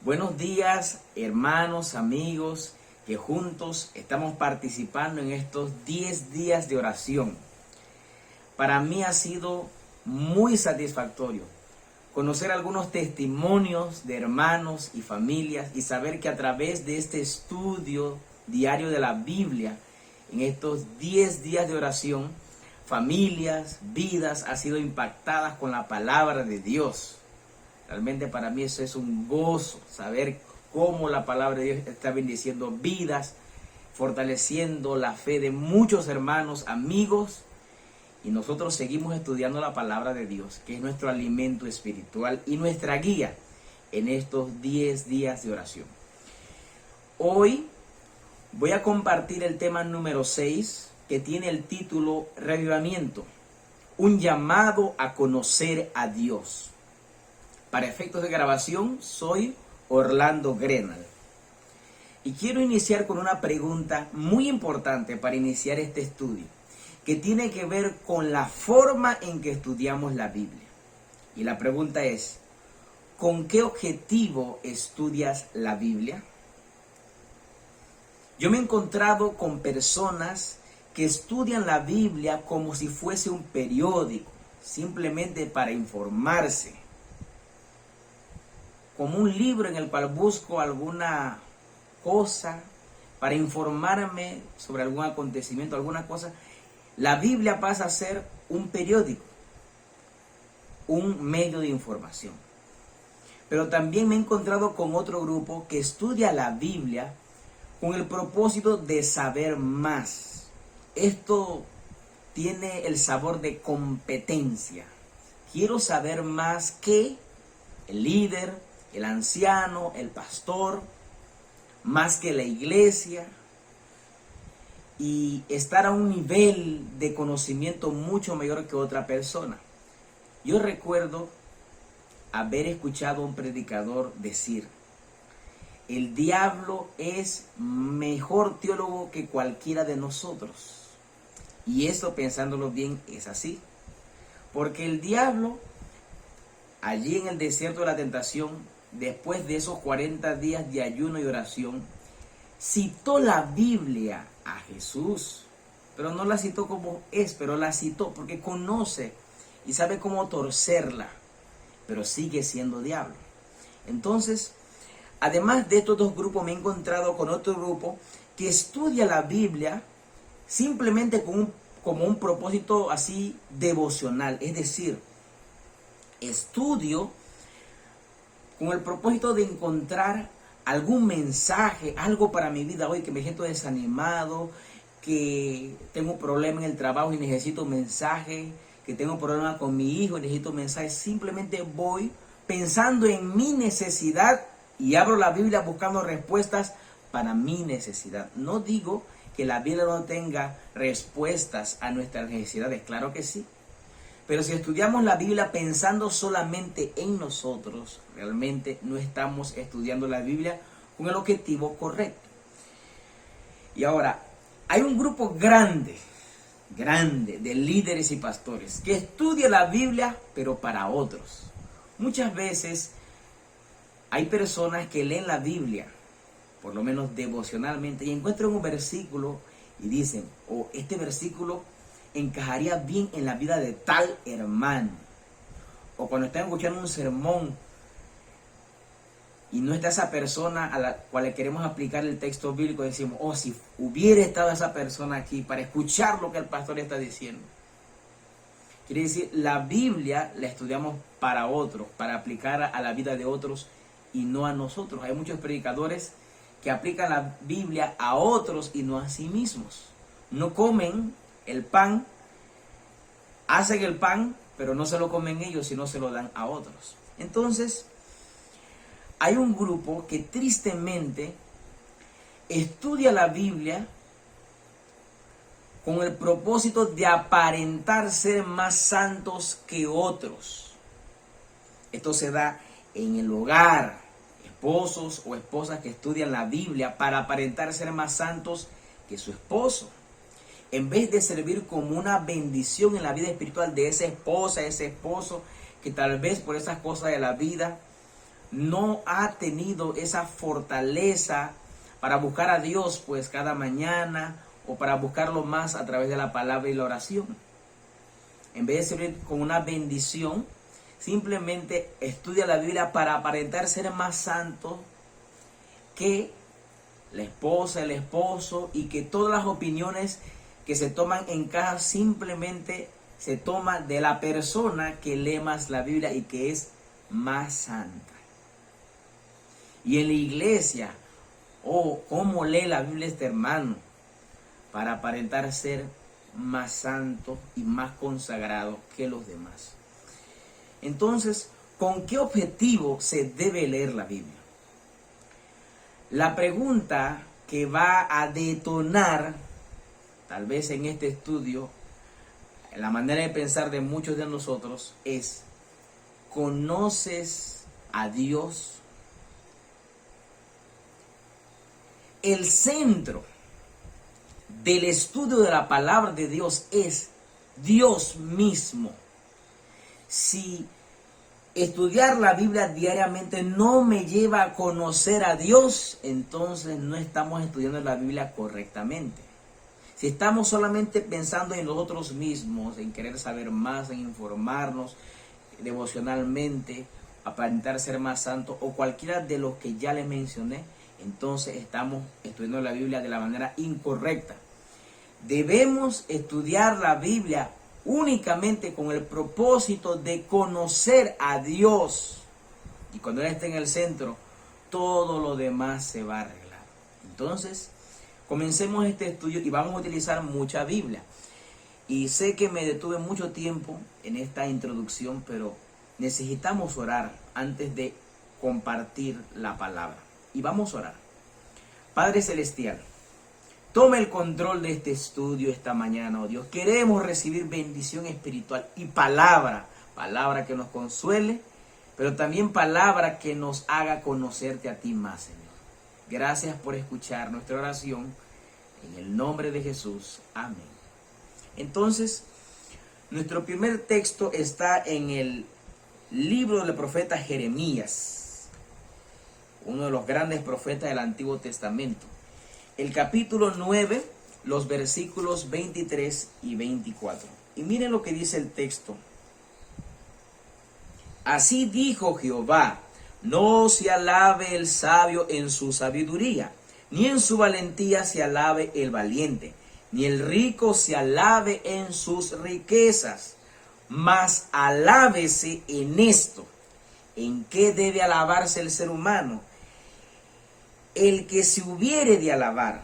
Buenos días, hermanos, amigos, que juntos estamos participando en estos 10 días de oración. Para mí ha sido muy satisfactorio conocer algunos testimonios de hermanos y familias y saber que a través de este estudio diario de la Biblia, en estos 10 días de oración, familias, vidas han sido impactadas con la palabra de Dios. Realmente para mí eso es un gozo, saber cómo la palabra de Dios está bendiciendo vidas, fortaleciendo la fe de muchos hermanos, amigos, y nosotros seguimos estudiando la palabra de Dios, que es nuestro alimento espiritual y nuestra guía en estos 10 días de oración. Hoy voy a compartir el tema número 6, que tiene el título Revivamiento, un llamado a conocer a Dios. Para efectos de grabación, soy Orlando Grenal. Y quiero iniciar con una pregunta muy importante para iniciar este estudio, que tiene que ver con la forma en que estudiamos la Biblia. Y la pregunta es, ¿con qué objetivo estudias la Biblia? Yo me he encontrado con personas que estudian la Biblia como si fuese un periódico, simplemente para informarse, como un libro en el cual busco alguna cosa para informarme sobre algún acontecimiento, alguna cosa. La Biblia pasa a ser un periódico, un medio de información. Pero también me he encontrado con otro grupo que estudia la Biblia con el propósito de saber más. Esto tiene el sabor de competencia. Quiero saber más que el líder, el anciano, el pastor, más que la iglesia, y estar a un nivel de conocimiento mucho mayor que otra persona. Yo recuerdo haber escuchado a un predicador decir: el diablo es mejor teólogo que cualquiera de nosotros. Y eso, pensándolo bien, es así. Porque el diablo, allí en el desierto de la tentación, después de esos 40 días de ayuno y oración, citó la Biblia a Jesús, pero no la citó como es, pero la citó porque conoce y sabe cómo torcerla, pero sigue siendo diablo. Entonces, además de estos dos grupos, me he encontrado con otro grupo que estudia la Biblia simplemente como un propósito así devocional, es decir, estudio con el propósito de encontrar algún mensaje, algo para mi vida hoy, que me siento desanimado, que tengo un problema en el trabajo y necesito un mensaje, que tengo un problema con mi hijo y necesito un mensaje. Simplemente voy pensando en mi necesidad y abro la Biblia buscando respuestas para mi necesidad. No digo que la Biblia no tenga respuestas a nuestras necesidades, claro que sí. Pero si estudiamos la Biblia pensando solamente en nosotros, realmente no estamos estudiando la Biblia con el objetivo correcto. Y ahora, hay un grupo grande de líderes y pastores que estudia la Biblia, pero para otros. Muchas veces hay personas que leen la Biblia, por lo menos devocionalmente, y encuentran un versículo y dicen: oh, este versículo encajaría bien en la vida de tal hermano. O cuando están escuchando un sermón y no está esa persona a la cual le queremos aplicar el texto bíblico, decimos: oh, si hubiera estado esa persona aquí para escuchar lo que el pastor está diciendo. Quiere decir, la Biblia la estudiamos para otros, para aplicar a la vida de otros y no a nosotros. Hay muchos predicadores que aplican la Biblia a otros y no a sí mismos. No comen el pan, hacen el pan, pero no se lo comen ellos, sino se lo dan a otros. Entonces, hay un grupo que tristemente estudia la Biblia con el propósito de aparentar ser más santos que otros. Esto se da en el hogar, esposos o esposas que estudian la Biblia para aparentar ser más santos que su esposo, en vez de servir como una bendición en la vida espiritual de esa esposa, ese esposo, que tal vez por esas cosas de la vida no ha tenido esa fortaleza para buscar a Dios pues cada mañana o para buscarlo más a través de la palabra y la oración. En vez de servir con una bendición, simplemente estudia la Biblia para aparentar ser más santo que la esposa, el esposo, y que todas las opiniones que se toman en casa simplemente se toma de la persona que lee más la Biblia y que es más santa. Y en la iglesia, ¿cómo lee la Biblia este hermano? Para aparentar ser más santo y más consagrado que los demás. Entonces, ¿con qué objetivo se debe leer la Biblia? La pregunta que va a detonar, tal vez en este estudio, la manera de pensar de muchos de nosotros es: ¿conoces a Dios? El centro del estudio de la palabra de Dios es Dios mismo. Si estudiar la Biblia diariamente no me lleva a conocer a Dios, entonces no estamos estudiando la Biblia correctamente. Si estamos solamente pensando en nosotros mismos, en querer saber más, en informarnos devocionalmente, aparentar ser más santos o cualquiera de los que ya les mencioné, entonces estamos estudiando la Biblia de la manera incorrecta. Debemos estudiar la Biblia únicamente con el propósito de conocer a Dios. Y cuando Él esté en el centro, todo lo demás se va a arreglar. Entonces, comencemos este estudio y vamos a utilizar mucha Biblia. Y sé que me detuve mucho tiempo en esta introducción, pero necesitamos orar antes de compartir la palabra. Y vamos a orar. Padre Celestial, toma el control de este estudio esta mañana, oh Dios. Queremos recibir bendición espiritual y palabra que nos consuele, pero también palabra que nos haga conocerte a ti más, Señor. Gracias por escuchar nuestra oración. En el nombre de Jesús. Amén. Entonces, nuestro primer texto está en el libro del profeta Jeremías, uno de los grandes profetas del Antiguo Testamento. El capítulo 9, los versículos 23 y 24. Y miren lo que dice el texto. Así dijo Jehová: no se alabe el sabio en su sabiduría, ni en su valentía se alabe el valiente, ni el rico se alabe en sus riquezas, mas alábese en esto. ¿En qué debe alabarse el ser humano? El que se hubiere de alabar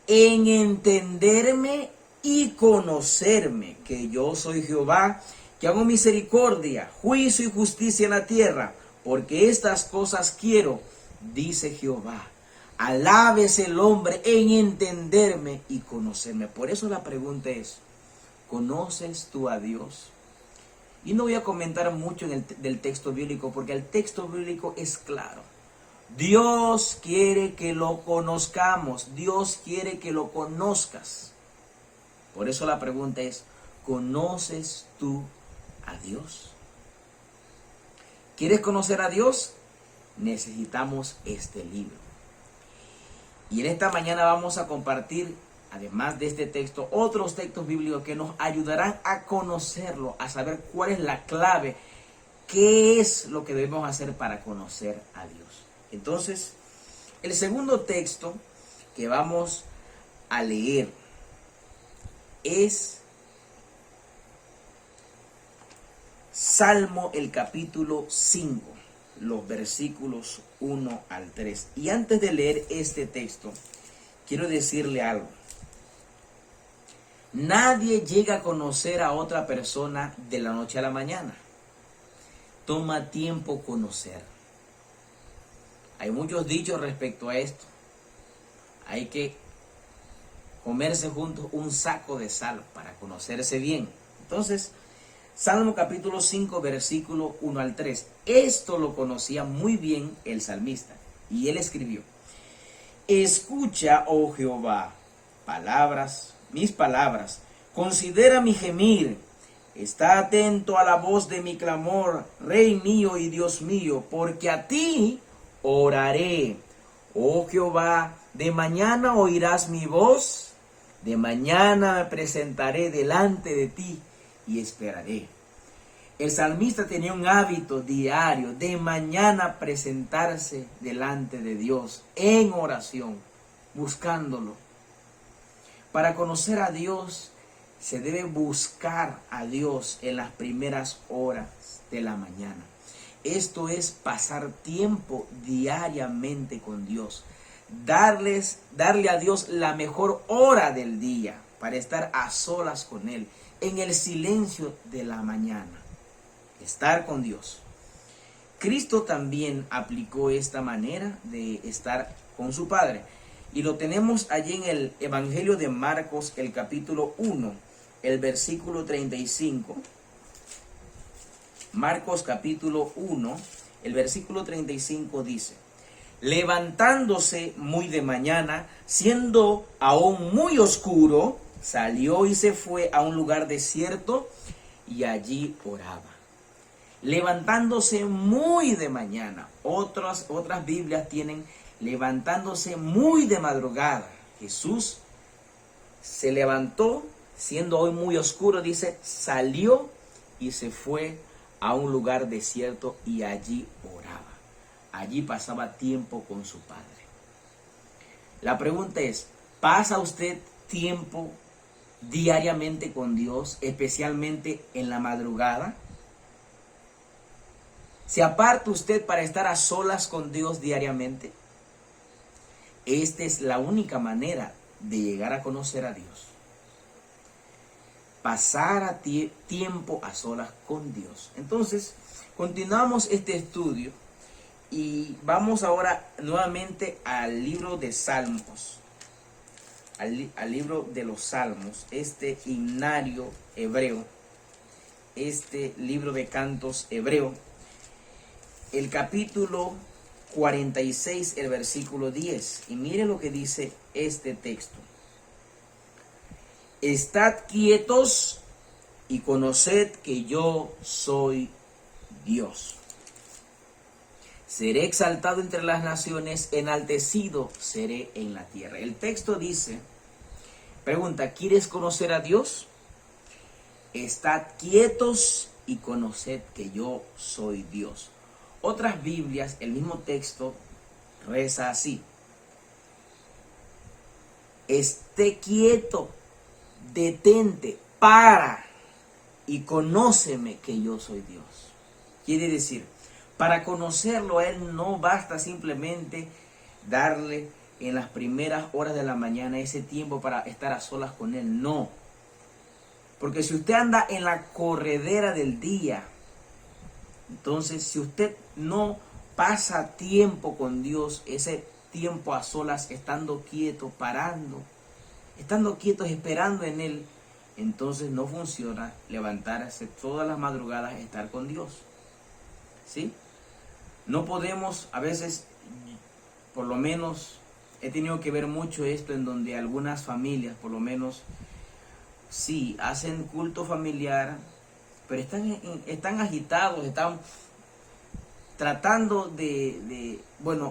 en entenderme y conocerme, que yo soy Jehová, que hago misericordia, juicio y justicia en la tierra, porque estas cosas quiero, dice Jehová. Alábese el hombre en entenderme y conocerme. Por eso la pregunta es: ¿conoces tú a Dios? Y no voy a comentar mucho del texto bíblico, porque el texto bíblico es claro. Dios quiere que lo conozcamos. Dios quiere que lo conozcas. Por eso la pregunta es: ¿conoces tú a Dios? ¿Quieres conocer a Dios? Necesitamos este libro. Y en esta mañana vamos a compartir, además de este texto, otros textos bíblicos que nos ayudarán a conocerlo, a saber cuál es la clave, qué es lo que debemos hacer para conocer a Dios. Entonces, el segundo texto que vamos a leer es Salmo, el capítulo 5, los versículos 1 al 3. Y antes de leer este texto, quiero decirle algo. Nadie llega a conocer a otra persona de la noche a la mañana. Toma tiempo conocer. Hay muchos dichos respecto a esto. Hay que comerse juntos un saco de sal para conocerse bien. Entonces, Salmo capítulo 5, versículo 1 al 3. Esto lo conocía muy bien el salmista. Y él escribió: escucha, oh Jehová, mis palabras, considera mi gemir, Está atento a la voz de mi clamor, Rey mío y Dios mío, porque a ti oraré. Oh Jehová, de mañana oirás mi voz, de mañana me presentaré delante de ti y esperaré. El salmista tenía un hábito diario de mañana presentarse delante de Dios en oración, buscándolo. Para conocer a Dios se debe buscar a Dios en las primeras horas de la mañana. Esto es pasar tiempo diariamente con Dios. Darle a Dios la mejor hora del día para estar a solas con Él, en el silencio de la mañana. Estar con Dios. Cristo también aplicó esta manera de estar con su Padre. Y lo tenemos allí en el Evangelio de Marcos, el capítulo 1, el versículo 35. Marcos capítulo 1, el versículo 35 dice: levantándose muy de mañana, siendo aún muy oscuro, salió y se fue a un lugar desierto y allí oraba. Levantándose muy de mañana. Otras Biblias tienen levantándose muy de madrugada. Jesús se levantó, siendo hoy muy oscuro, dice, salió y se fue a un lugar desierto y allí oraba. Allí pasaba tiempo con su Padre. La pregunta es, ¿pasa usted tiempo diariamente con Dios, especialmente en la madrugada? ¿Se aparta usted para estar a solas con Dios diariamente? Esta es la única manera de llegar a conocer a Dios. Pasar tiempo a solas con Dios. Entonces, continuamos este estudio y vamos ahora nuevamente al libro de Salmos. Al libro de los Salmos, este himnario hebreo, este libro de cantos hebreo. El capítulo 46, el versículo 10. Y mire lo que dice este texto. Estad quietos y conoced que yo soy Dios. Seré exaltado entre las naciones, enaltecido seré en la tierra. El texto dice, pregunta, ¿quieres conocer a Dios? Estad quietos y conoced que yo soy Dios. Otras Biblias, el mismo texto reza así: esté quieto, detente, para y conóceme que yo soy Dios. Quiere decir, para conocerlo a Él no basta simplemente darle en las primeras horas de la mañana ese tiempo para estar a solas con Él, no. Porque si usted anda en la corredera del día, entonces si usted no pasa tiempo con Dios, ese tiempo a solas, estando quieto, parando, estando quietos, esperando en Él, entonces no funciona levantarse todas las madrugadas a estar con Dios. ¿Sí? No podemos, a veces, por lo menos, he tenido que ver mucho esto en donde algunas familias, por lo menos, sí, hacen culto familiar, pero están agitados, están tratando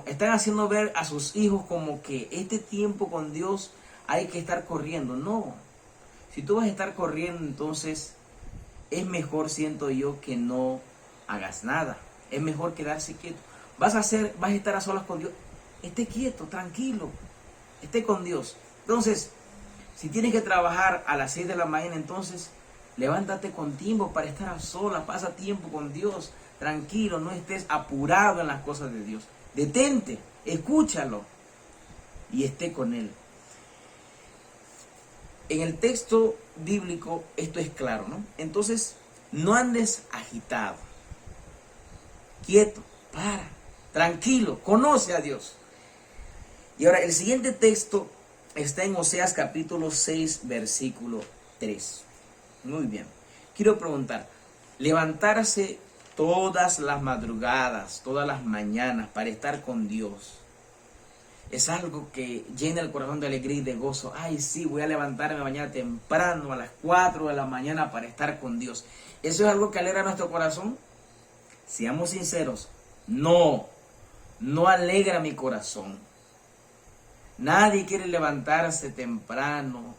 están haciendo ver a sus hijos como que este tiempo con Dios hay que estar corriendo. No, si tú vas a estar corriendo, entonces es mejor, siento yo, que no hagas nada. Es mejor quedarse quieto. Vas a estar a solas con Dios. Esté quieto, tranquilo, esté con Dios. Entonces, si tienes que trabajar a las 6 de la mañana, entonces levántate con tiempo para estar a solas, pasa tiempo con Dios, tranquilo, no estés apurado en las cosas de Dios. Detente, escúchalo y esté con Él. En el texto bíblico esto es claro, ¿no? Entonces, no andes agitado, quieto, para, tranquilo, conoce a Dios. Y ahora el siguiente texto está en Oseas capítulo 6, versículo 3. Muy bien. Quiero preguntar, levantarse todas las madrugadas, todas las mañanas para estar con Dios, es algo que llena el corazón de alegría y de gozo. Ay, sí, voy a levantarme mañana temprano a las 4 de la mañana para estar con Dios. ¿Eso es algo que alegra nuestro corazón? Seamos sinceros, no alegra mi corazón. Nadie quiere levantarse temprano.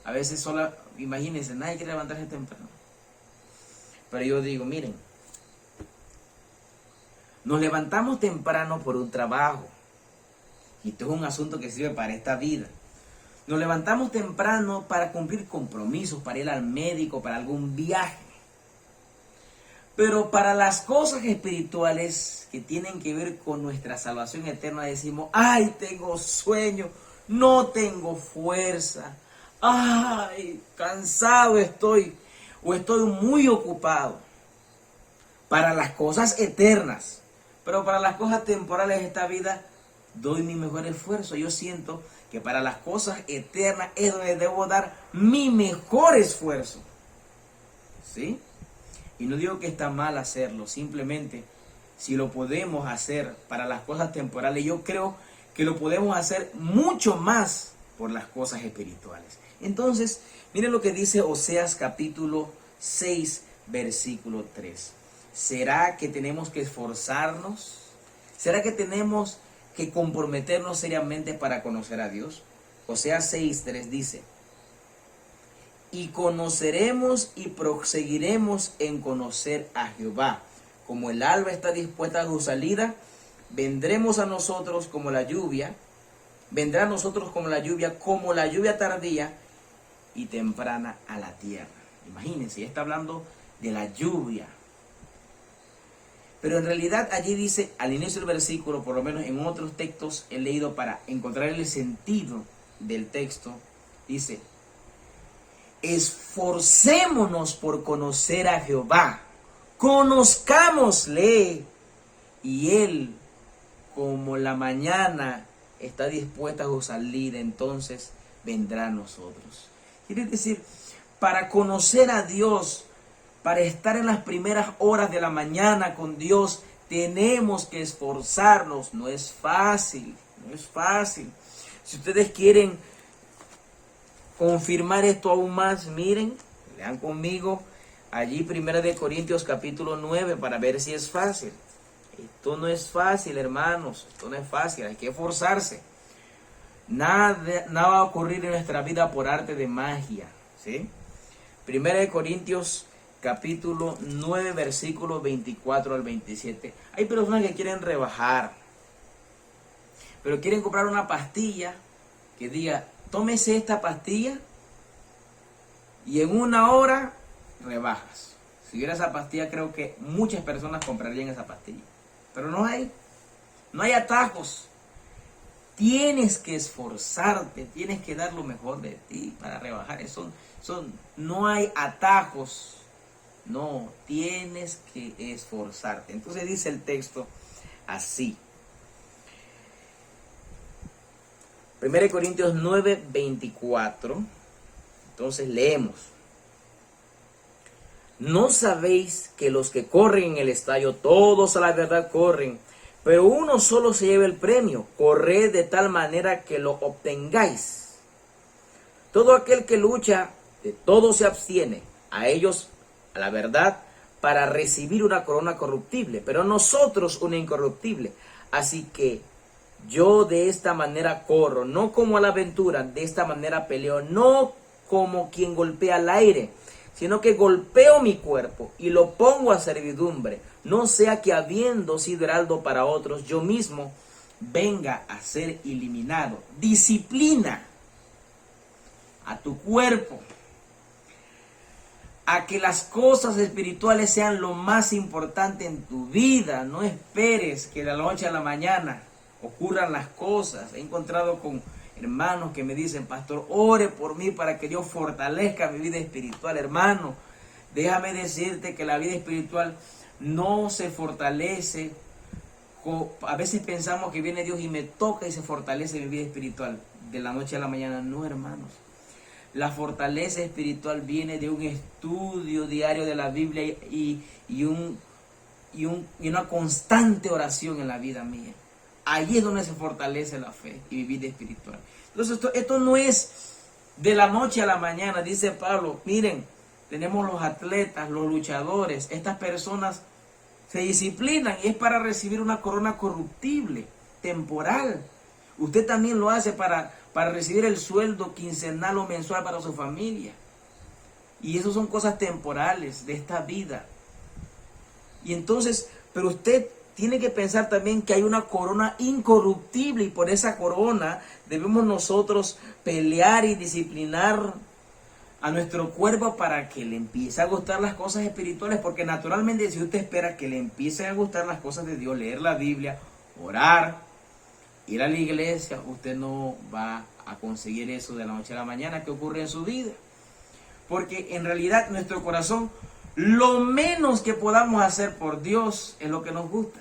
A veces solo, imagínense, nadie quiere levantarse temprano. Pero yo digo, miren, nos levantamos temprano por un trabajo. Y esto es un asunto que sirve para esta vida. Nos levantamos temprano para cumplir compromisos, para ir al médico, para algún viaje. Pero para las cosas espirituales que tienen que ver con nuestra salvación eterna decimos, ay, tengo sueño, no tengo fuerza, ay, cansado estoy, o estoy muy ocupado. Para las cosas eternas, pero para las cosas temporales de esta vida, doy mi mejor esfuerzo. Yo siento que para las cosas eternas es donde debo dar mi mejor esfuerzo. ¿Sí? Y no digo que está mal hacerlo, simplemente si lo podemos hacer para las cosas temporales, yo creo que lo podemos hacer mucho más por las cosas espirituales. Entonces, miren lo que dice Oseas capítulo 6, versículo 3. ¿Será que tenemos que esforzarnos? ¿Será que tenemos que comprometernos seriamente para conocer a Dios? Oseas 6, 3 dice, y conoceremos y proseguiremos en conocer a Jehová. Como el alba está dispuesta a su salida, vendremos a nosotros como la lluvia, vendrá a nosotros como la lluvia tardía y temprana a la tierra. Imagínense, ya está hablando de la lluvia. Pero en realidad allí dice, al inicio del versículo, por lo menos en otros textos he leído para encontrar el sentido del texto, dice, esforcémonos por conocer a Jehová, conozcámosle, y Él, como la mañana está dispuesta a su salida, entonces vendrá a nosotros. Quiere decir, para conocer a Dios, para estar en las primeras horas de la mañana con Dios, tenemos que esforzarnos. No es fácil, no es fácil. Si ustedes quieren confirmar esto aún más, miren, lean conmigo allí 1 Corintios capítulo 9 para ver si es fácil. Esto no es fácil, hermanos, esto no es fácil, hay que esforzarse. Nada va a ocurrir en nuestra vida por arte de magia, ¿sí? 1 Corintios capítulo 9, versículos 24 al 27. Hay personas que quieren rebajar, pero quieren comprar una pastilla que diga, tómese esta pastilla y en 1 hora rebajas. Si hubiera esa pastilla, creo que muchas personas comprarían esa pastilla. Pero no hay atajos. Tienes que esforzarte, tienes que dar lo mejor de ti para rebajar. No hay atajos. No, tienes que esforzarte. Entonces dice el texto así. 1 Corintios 9, 24. Entonces leemos. ¿No sabéis que los que corren en el estadio, todos a la verdad corren, pero uno solo se lleva el premio? Corred de tal manera que lo obtengáis. Todo aquel que lucha, de todo se abstiene, a ellos, a la verdad, para recibir una corona corruptible, pero nosotros una incorruptible. Así que yo de esta manera corro, no como a la aventura, de esta manera peleo, no como quien golpea al aire, sino que golpeo mi cuerpo y lo pongo a servidumbre, no sea que habiendo sido heraldo para otros, yo mismo venga a ser eliminado. Disciplina a tu cuerpo, a que las cosas espirituales sean lo más importante en tu vida. No esperes que de la noche a la mañana ocurran las cosas. He encontrado con hermanos que me dicen, pastor, ore por mí para que Dios fortalezca mi vida espiritual. Hermano, déjame decirte que la vida espiritual no se fortalece. A veces pensamos que viene Dios y me toca y se fortalece mi vida espiritual de la noche a la mañana. No, hermanos. La fortaleza espiritual viene de un estudio diario de la Biblia y una constante oración en la vida mía. Allí es donde se fortalece la fe y vivir espiritual. Entonces esto no es de la noche a la mañana, dice Pablo. Miren, tenemos los atletas, los luchadores, estas personas se disciplinan y es para recibir una corona corruptible, temporal. Usted también lo hace para recibir el sueldo quincenal o mensual para su familia. Y eso son cosas temporales de esta vida. Y entonces, pero usted tiene que pensar también que hay una corona incorruptible y por esa corona debemos nosotros pelear y disciplinar a nuestro cuerpo para que le empiece a gustar las cosas espirituales, porque naturalmente si usted espera que le empiecen a gustar las cosas de Dios, leer la Biblia, orar, ir a la iglesia, usted no va a conseguir eso de la noche a la mañana que ocurre en su vida. Porque en realidad nuestro corazón, lo menos que podamos hacer por Dios es lo que nos gusta.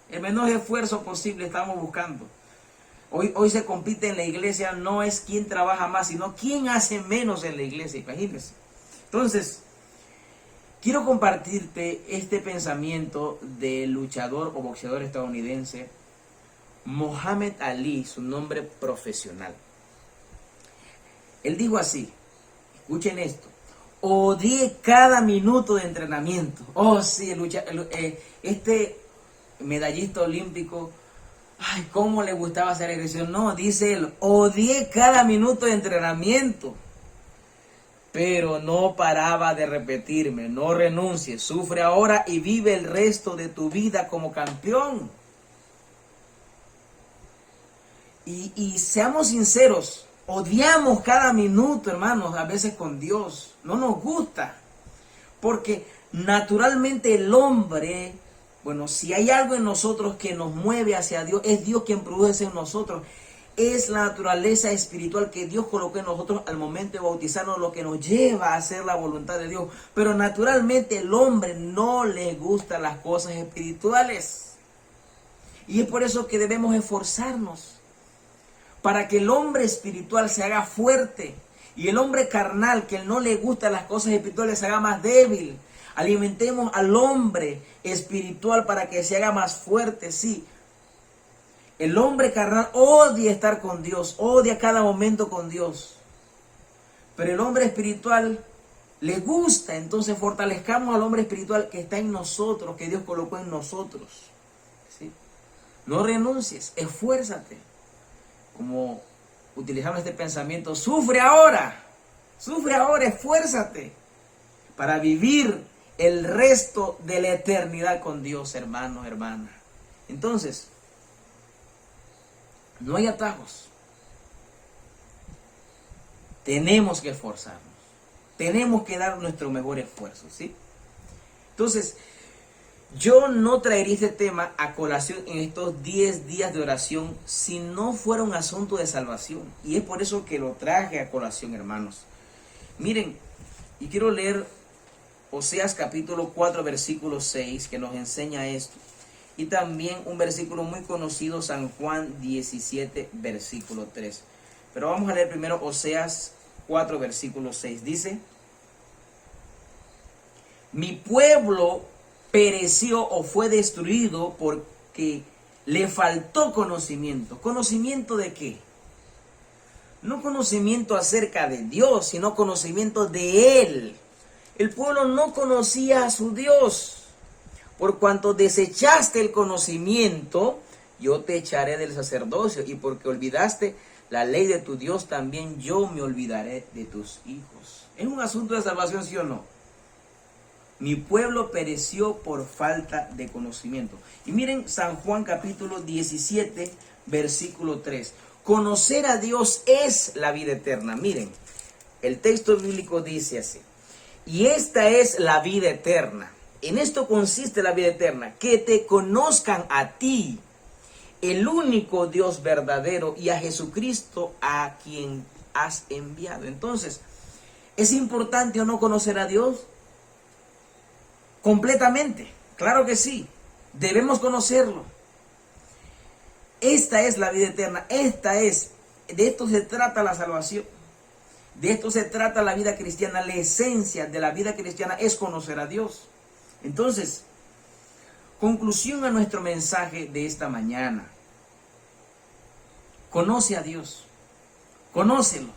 El menor esfuerzo posible estamos buscando. Hoy se compite en la iglesia, no es quién trabaja más, sino quién hace menos en la iglesia, imagínense. Entonces, quiero compartirte este pensamiento del luchador o boxeador estadounidense Muhammad Ali, su nombre profesional. Él dijo así, escuchen esto: odié cada minuto de entrenamiento. Oh, sí, este medallista olímpico, ay, cómo le gustaba hacer ejercicio. No, dice él, odié cada minuto de entrenamiento, pero no paraba de repetirme: no renuncies, sufre ahora y vive el resto de tu vida como campeón. Y seamos sinceros, odiamos cada minuto, hermanos, a veces con Dios. No nos gusta, porque naturalmente el hombre, bueno, si hay algo en nosotros que nos mueve hacia Dios, es Dios quien produce en nosotros. Es la naturaleza espiritual que Dios colocó en nosotros al momento de bautizarnos, lo que nos lleva a hacer la voluntad de Dios. Pero naturalmente el hombre no le gustan las cosas espirituales. Y es por eso que debemos esforzarnos para que el hombre espiritual se haga fuerte y el hombre carnal, que no le gustan las cosas espirituales, se haga más débil. Alimentemos al hombre espiritual para que se haga más fuerte, sí. El hombre carnal odia estar con Dios, odia cada momento con Dios. Pero el hombre espiritual le gusta, entonces fortalezcamos al hombre espiritual que está en nosotros, que Dios colocó en nosotros. ¿Sí? No renuncies, esfuérzate. Como utilizamos este pensamiento, sufre ahora, esfuérzate para vivir el resto de la eternidad con Dios, hermanos, hermanas. Entonces, no hay atajos. Tenemos que esforzarnos. Tenemos que dar nuestro mejor esfuerzo, ¿sí? Entonces, yo no traería este tema a colación en estos 10 días de oración si no fuera un asunto de salvación. Y es por eso que lo traje a colación, hermanos. Miren, y quiero leer Oseas capítulo 4, versículo 6, que nos enseña esto. Y también un versículo muy conocido, San Juan 17, versículo 3. Pero vamos a leer primero Oseas 4, versículo 6. Dice: mi pueblo pereció o fue destruido porque le faltó conocimiento. ¿Conocimiento de qué? No conocimiento acerca de Dios, sino conocimiento de Él. El pueblo no conocía a su Dios. Por cuanto desechaste el conocimiento, yo te echaré del sacerdocio, y porque olvidaste la ley de tu Dios, también yo me olvidaré de tus hijos. ¿Es un asunto de salvación, sí o no? Mi pueblo pereció por falta de conocimiento. Y miren San Juan capítulo 17, versículo 3. Conocer a Dios es la vida eterna. Miren, el texto bíblico dice así: y esta es la vida eterna. En esto consiste la vida eterna, que te conozcan a ti, el único Dios verdadero, y a Jesucristo a quien has enviado. Entonces, ¿es importante o no conocer a Dios? Completamente, claro que sí, debemos conocerlo. Esta es la vida eterna, de esto se trata la salvación, de esto se trata la vida cristiana. La esencia de la vida cristiana es conocer a Dios. Entonces, conclusión a nuestro mensaje de esta mañana. Conoce a Dios. Conócelo.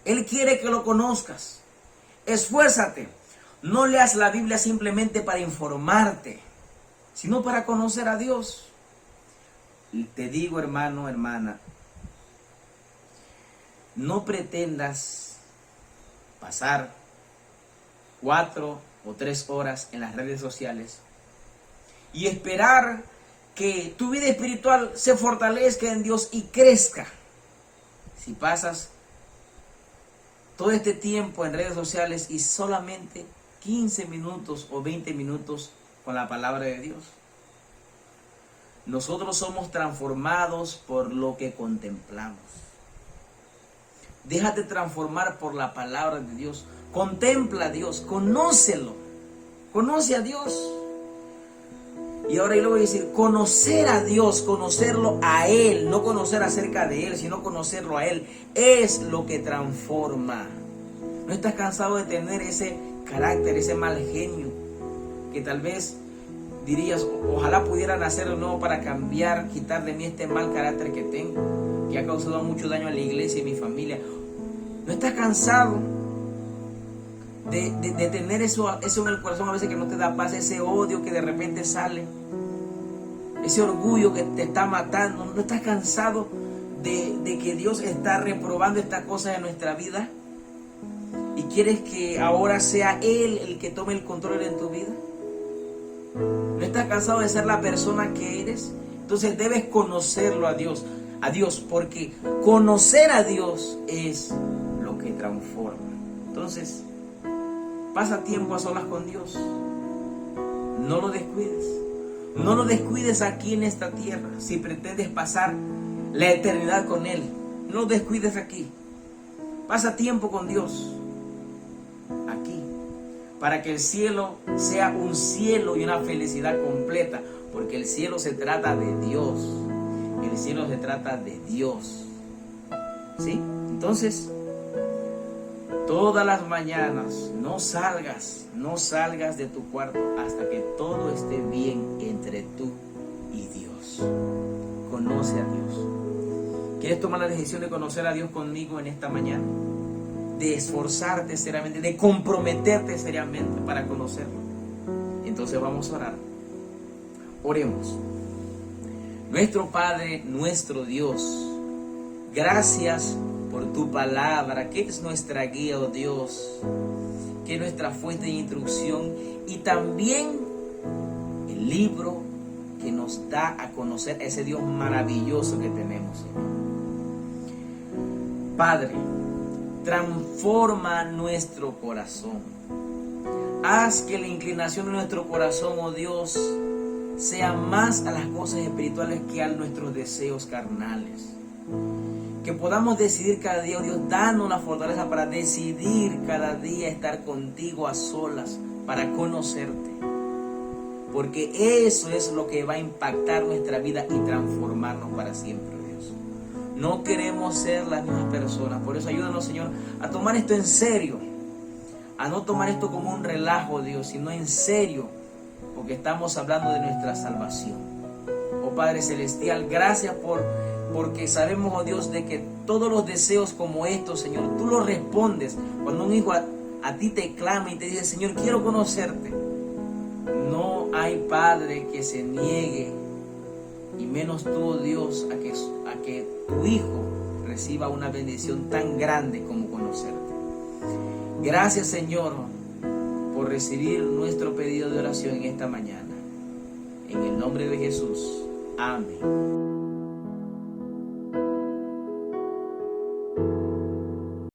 Él quiere que lo conozcas. Esfuérzate. No leas la Biblia simplemente para informarte, sino para conocer a Dios. Y te digo, hermano, hermana, no pretendas pasar 4 o 3 horas en las redes sociales y esperar que tu vida espiritual se fortalezca en Dios y crezca. Si pasas todo este tiempo en redes sociales y solamente 15 minutos o 20 minutos con la palabra de Dios. Nosotros somos transformados por lo que contemplamos. Déjate transformar por la palabra de Dios. Contempla a Dios, conócelo. Conoce a Dios. Y ahora yo le voy a decir, conocer a Dios, conocerlo a Él, no conocer acerca de Él, sino conocerlo a Él, es lo que transforma. ¿No estás cansado de tener ese carácter, ese mal genio, que tal vez dirías, ojalá pudiera nacer de nuevo para cambiar, quitar de mí este mal carácter que tengo, que ha causado mucho daño a la iglesia y a mi familia? ¿No estás cansado de tener eso en el corazón a veces que no te da paz, ese odio que de repente sale, ese orgullo que te está matando? ¿No estás cansado de que Dios está reprobando estas cosas en nuestra vida? ¿Y quieres que ahora sea Él el que tome el control en tu vida? ¿No estás cansado de ser la persona que eres? Entonces debes conocerlo a Dios, porque conocer a Dios es lo que transforma. Entonces, pasa tiempo a solas con Dios. No lo descuides. No lo descuides aquí en esta tierra. Si pretendes pasar la eternidad con Él, no lo descuides aquí. Pasa tiempo con Dios aquí, para que el cielo sea un cielo y una felicidad completa, porque el cielo se trata de Dios. El cielo se trata de Dios. ¿Sí? Entonces, todas las mañanas no salgas de tu cuarto hasta que todo esté bien entre tú y Dios. Conoce a Dios. ¿Quieres tomar la decisión de conocer a Dios conmigo en esta mañana? De esforzarte seriamente, de comprometerte seriamente para conocerlo. Entonces vamos a orar. Oremos. Nuestro Padre, nuestro Dios, gracias por tu palabra, que es nuestra guía, oh Dios, que es nuestra fuente de instrucción, y también el libro que nos da a conocer ese Dios maravilloso que tenemos, Señor. Padre, transforma nuestro corazón. Haz que la inclinación de nuestro corazón, oh Dios, sea más a las cosas espirituales que a nuestros deseos carnales. Que podamos decidir cada día, oh Dios, danos la fortaleza para decidir cada día estar contigo a solas, para conocerte. Porque eso es lo que va a impactar nuestra vida y transformarnos para siempre, Dios. No queremos ser las mismas personas. Por eso ayúdanos, Señor, a tomar esto en serio. A no tomar esto como un relajo, Dios, sino en serio, porque estamos hablando de nuestra salvación. Oh Padre Celestial, gracias porque sabemos, oh Dios, de que todos los deseos como estos, Señor, tú los respondes. Cuando un hijo a ti te clama y te dice, Señor, quiero conocerte, no hay padre que se niegue, y menos tú, oh Dios, a que tu hijo reciba una bendición tan grande como conocerte. Gracias, Señor, por recibir nuestro pedido de oración en esta mañana. En el nombre de Jesús. Amén.